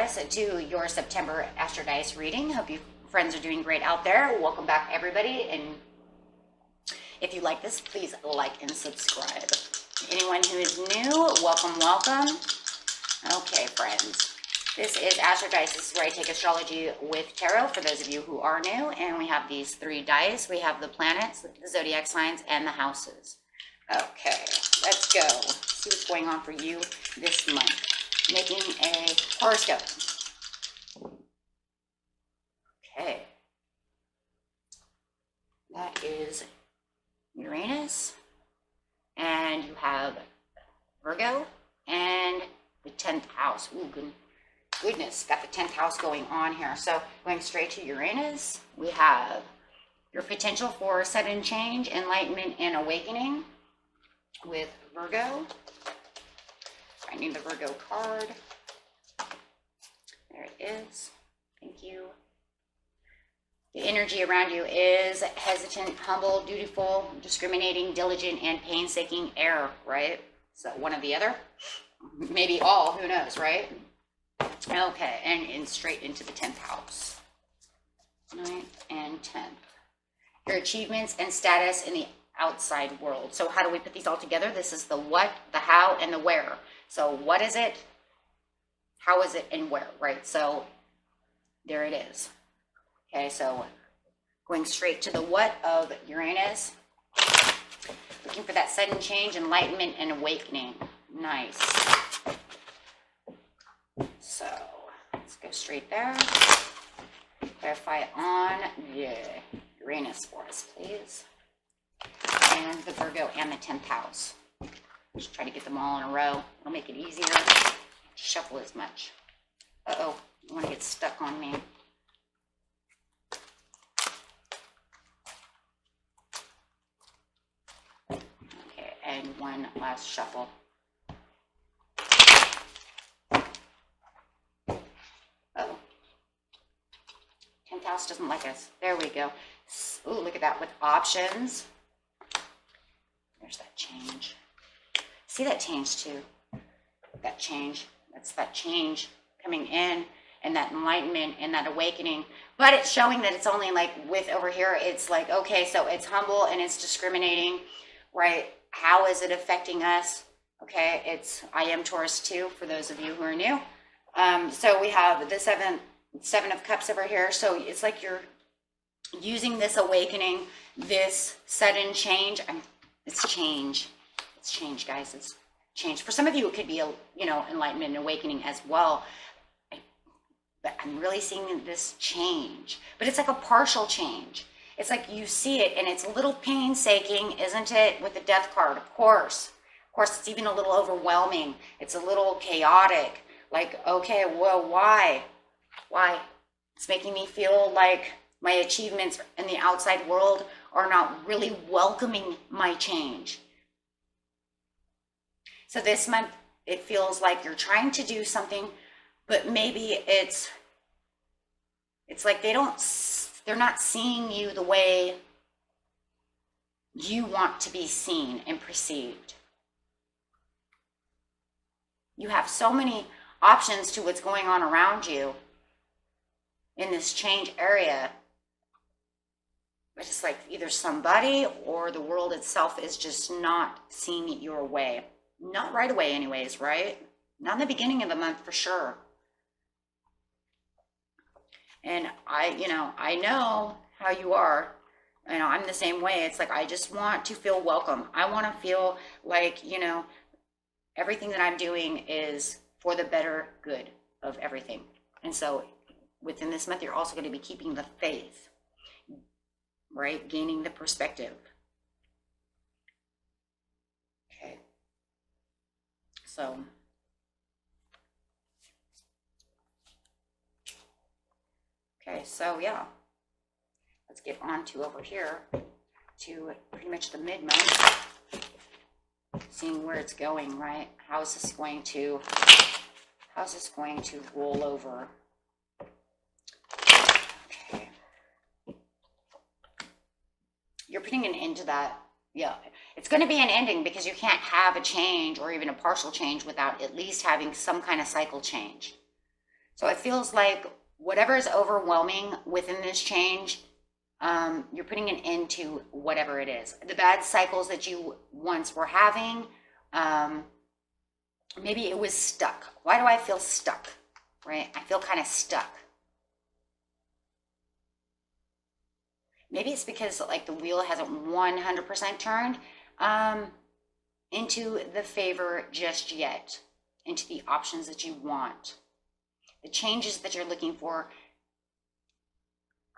status to your September Astrodice reading. Hope you friends are doing great out there. Welcome back, everybody. And if you like this, please like and subscribe. Anyone who is new, welcome, welcome. Okay, friends. This is Astrodice. This is where I take astrology with tarot for those of you who are new. And we have these 3 dice. We have the planets, the zodiac signs, and the houses. Okay, let's go. See what's going on for you this month. Making a horoscope. Okay. That is Uranus. And you have Virgo and the 10th house. Ooh, goodness, got the 10th house going on here. So going straight to Uranus, we have your potential for sudden change, enlightenment, and awakening with Virgo. I need the Virgo card. There it is. Thank you. The energy around you is hesitant, humble, dutiful, discriminating, diligent, and painstaking air, right? So one or the other. Maybe all, who knows, right? Okay, and straight into the 10th house. 9th and 10th. Your achievements and status in the outside world. So how do we put these all together? This is the what, the how, and the where. So what is it, how is it, and where, right? So there it is. Okay, so going straight to the what of Uranus. Looking for that sudden change, enlightenment, and awakening. Nice. So let's go straight there. Clarify on Uranus for us, please. And the Virgo and the 10th house. Just try to get them all in a row. It'll make it easier. Shuffle as much. Uh-oh, I want to get stuck on me. Okay, and one last shuffle. Uh-oh. 10th house doesn't like us. There we go. Ooh, look at that with options. There's that change. See that change too? That change. That's that change coming in, and that enlightenment and that awakening. But it's showing that it's only like with over here, it's like, okay, so it's humble and it's discriminating, right? How is it affecting us? Okay, I am Taurus too, for those of you who are new. So we have the seven of cups over here. So it's like you're using this awakening, this sudden change. It's change. It's change, guys. It's change. For some of you, it could be a, enlightenment and awakening as well. But I'm really seeing this change. But it's like a partial change. It's like you see it, and it's a little painstaking, isn't it? With the death card, of course. Of course, it's even a little overwhelming. It's a little chaotic. Like, okay, well, why? Why? It's making me feel like my achievements in the outside world are not really welcoming my change. So this month, it feels like you're trying to do something, but maybe it's like they're not seeing you the way you want to be seen and perceived. You have so many options to what's going on around you in this change area. But it's like either somebody or the world itself is just not seeing it your way. Not right away anyways, right? Not in the beginning of the month for sure. And I know how you are. I'm the same way. It's like I just want to feel welcome. I want to feel like, everything that I'm doing is for the better good of everything. And so within this month, you're also going to be keeping the faith, right? Gaining the perspective. Okay. So, yeah. Let's get on to over here to pretty much the mid-month. Seeing where it's going, right? How is this going to roll over? Okay. You're putting an end to that. Yeah. It's going to be an ending because you can't have a change or even a partial change without at least having some kind of cycle change. So it feels like whatever is overwhelming within this change, you're putting an end to whatever it is. The bad cycles that you once were having, maybe it was stuck. Why do I feel stuck, right? I feel kind of stuck. Maybe it's because like the wheel hasn't 100% turned into the favor just yet, into the options that you want. The changes that you're looking for,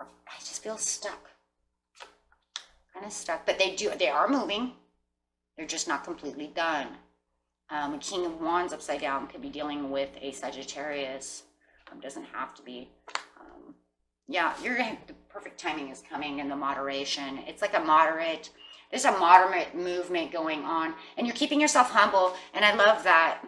I just feel stuck. Kind of stuck, but they are moving. They're just not completely done. King of Wands upside down could be dealing with a Sagittarius. Doesn't have to be. Yeah, the perfect timing is coming in the moderation. It's like there's a moderate movement going on, and you're keeping yourself humble, and I love that.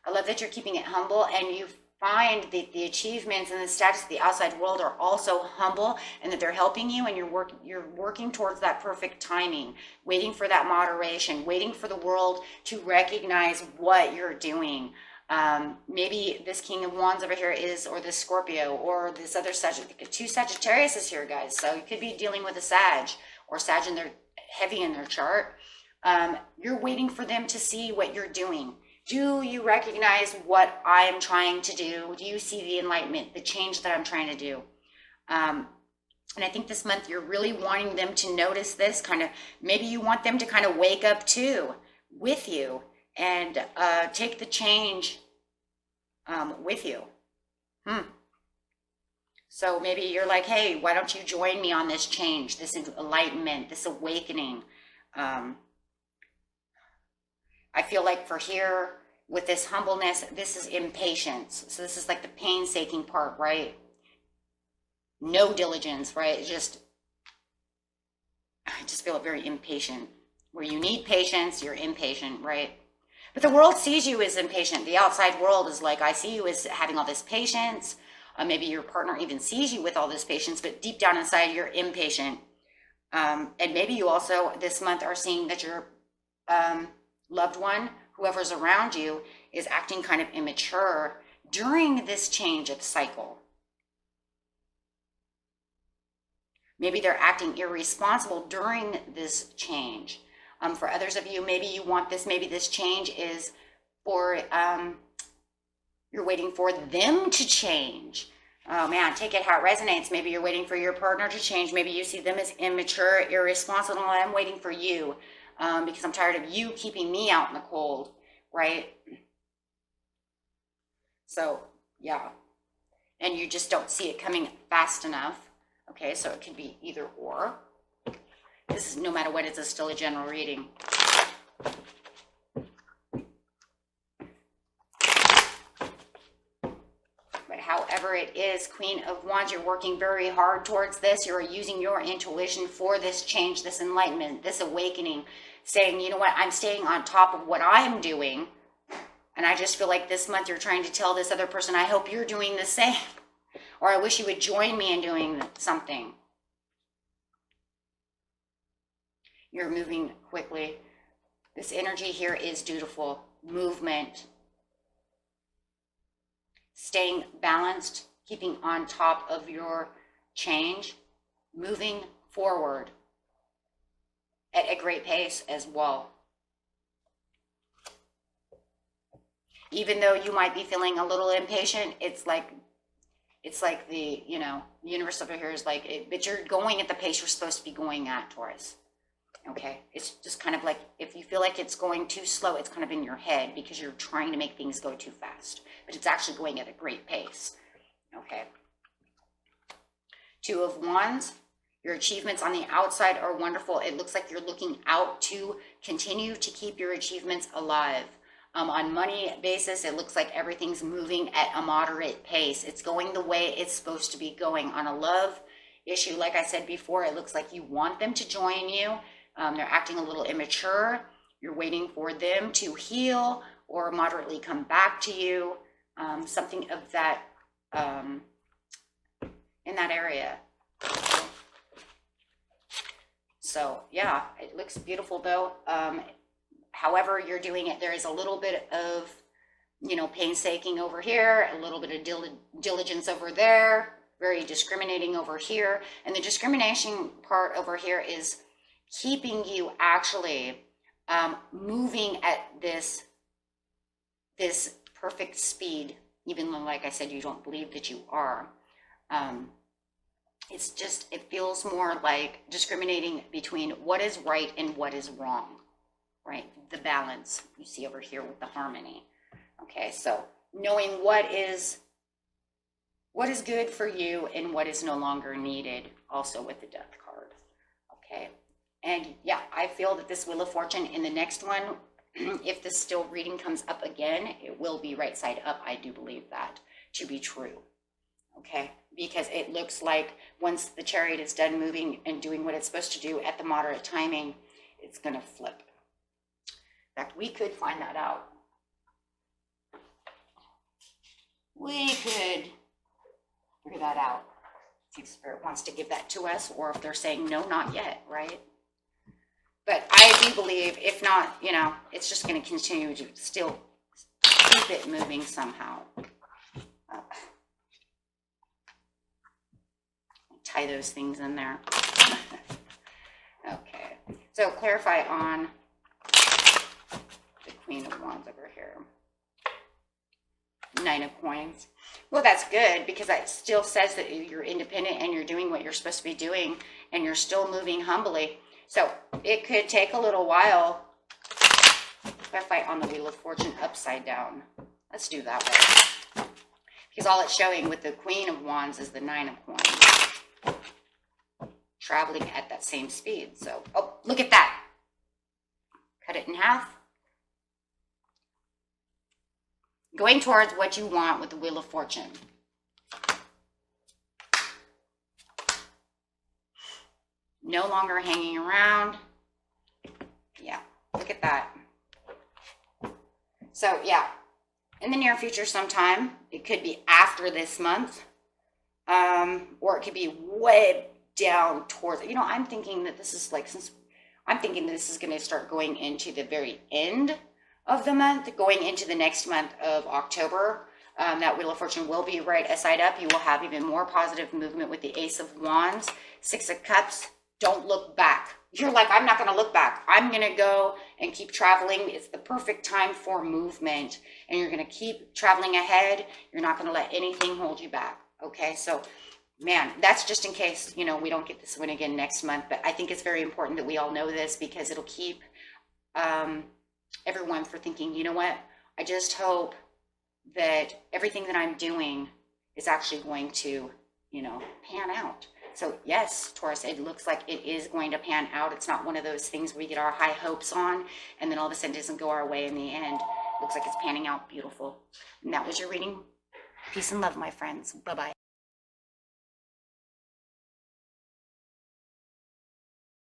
I love that you're keeping it humble, and you find that the achievements and the status of the outside world are also humble, and that they're helping you, and you're working towards that perfect timing, waiting for that moderation, waiting for the world to recognize what you're doing. Maybe this King of Wands over here or this Scorpio, or this other two Sagittarius is here, guys. So you could be dealing with a Sag, or Sag and they're heavy in their chart. You're waiting for them to see what you're doing. Do you recognize what I'm trying to do? Do you see the enlightenment, the change that I'm trying to do? And I think this month you're really wanting them to notice this maybe you want them to kind of wake up too with you and take the change with you. So maybe you're like, hey, why don't you join me on this change, this enlightenment, this awakening? I feel like for here, with this humbleness, this is impatience. So this is like the painstaking part, right? No diligence, right? I just feel very impatient. Where you need patience, you're impatient, right? But the world sees you as impatient. The outside world is like, I see you as having all this patience. Maybe your partner even sees you with all this patience, but deep down inside, you're impatient. And maybe you also this month are seeing that your loved one, whoever's around you, is acting kind of immature during this change of cycle. Maybe they're acting irresponsible during this change. For others of you, maybe you want this, maybe this change is for, you're waiting for them to change. Oh man, take it how it resonates. Maybe you're waiting for your partner to change. Maybe you see them as immature, irresponsible. I'm waiting for you because I'm tired of you keeping me out in the cold, right? So, yeah. And you just don't see it coming fast enough. Okay, so it could be either or. This is, no matter what, it's still a general reading. But however it is, Queen of Wands, you're working very hard towards this. You're using your intuition for this change, this enlightenment, this awakening, saying, you know what, I'm staying on top of what I'm doing. And I just feel like this month you're trying to tell this other person, I hope you're doing the same. Or I wish you would join me in doing something. You're moving quickly. This energy here is dutiful. Movement. Staying balanced. Keeping on top of your change. Moving forward. At a great pace as well. Even though you might be feeling a little impatient, it's like the, universe over here is like, but you're going at the pace you're supposed to be going at, Taurus. Okay, it's just kind of like, if you feel like it's going too slow, it's kind of in your head because you're trying to make things go too fast, but it's actually going at a great pace. Okay. Two of Wands, your achievements on the outside are wonderful. It looks like you're looking out to continue to keep your achievements alive. On money basis, it looks like everything's moving at a moderate pace. It's going the way it's supposed to be going. On a love issue, like I said before, it looks like you want them to join you. They're acting a little immature. You're waiting for them to heal or moderately come back to you. Something of that, in that area. So yeah, it looks beautiful though. However you're doing it, there is a little bit of you know, painstaking over here, a little bit of diligence over there, very discriminating over here. And the discrimination part over here is keeping you actually moving at this perfect speed, even though, like I said, you don't believe that you are. It's just, it feels more like discriminating between what is right and what is wrong, right? The balance you see over here with the harmony. Okay, so knowing what is good for you and what is no longer needed, also with the Death card. Okay, and yeah, I feel that this Wheel of Fortune in the next one, if this still reading comes up again, it will be right side up. I do believe that to be true. Okay, because it looks like once the Chariot is done moving and doing what it's supposed to do at the moderate timing, it's going to flip. In fact, we could find that out. We could figure that out. See if Spirit wants to give that to us, or if they're saying, no, not yet, right? But I do believe, if not, you know, it's just going to continue to still keep it moving somehow. Tie those things in there. Okay, so clarify on the Queen of Wands over here. 9 of Coins. Well, that's good, because that still says that you're independent and you're doing what you're supposed to be doing, and you're still moving humbly. So it could take a little while. Clarify on the Wheel of Fortune upside down. Let's do that way, because all it's showing with the Queen of Wands is the 9 of Coins traveling at that same speed. So, oh, look at that. Cut it in half. Going towards what you want with the Wheel of Fortune. No longer hanging around. Yeah, look at that. So, yeah, in the near future sometime, it could be after this month, or it could be way down towards, you know, I'm thinking that this is like, I'm thinking that this is going to start going into the very end of the month, going into the next month of October. That Wheel of Fortune will be right side up. You will have even more positive movement with the Ace of Wands, 6 of Cups. Don't look back. You're like, I'm not going to look back. I'm going to go and keep traveling. It's the perfect time for movement, and you're going to keep traveling ahead. You're not going to let anything hold you back. Okay, so man, that's just in case, you know, we don't get this one again next month. But I think it's very important that we all know this, because it'll keep everyone for thinking, you know what, I just hope that everything that I'm doing is actually going to, you know, pan out. So yes, Taurus, it looks like it is going to pan out. It's not one of those things where we get our high hopes on and then all of a sudden it doesn't go our way in the end. Looks like it's panning out beautiful. And that was your reading. Peace and love, my friends. Bye-bye.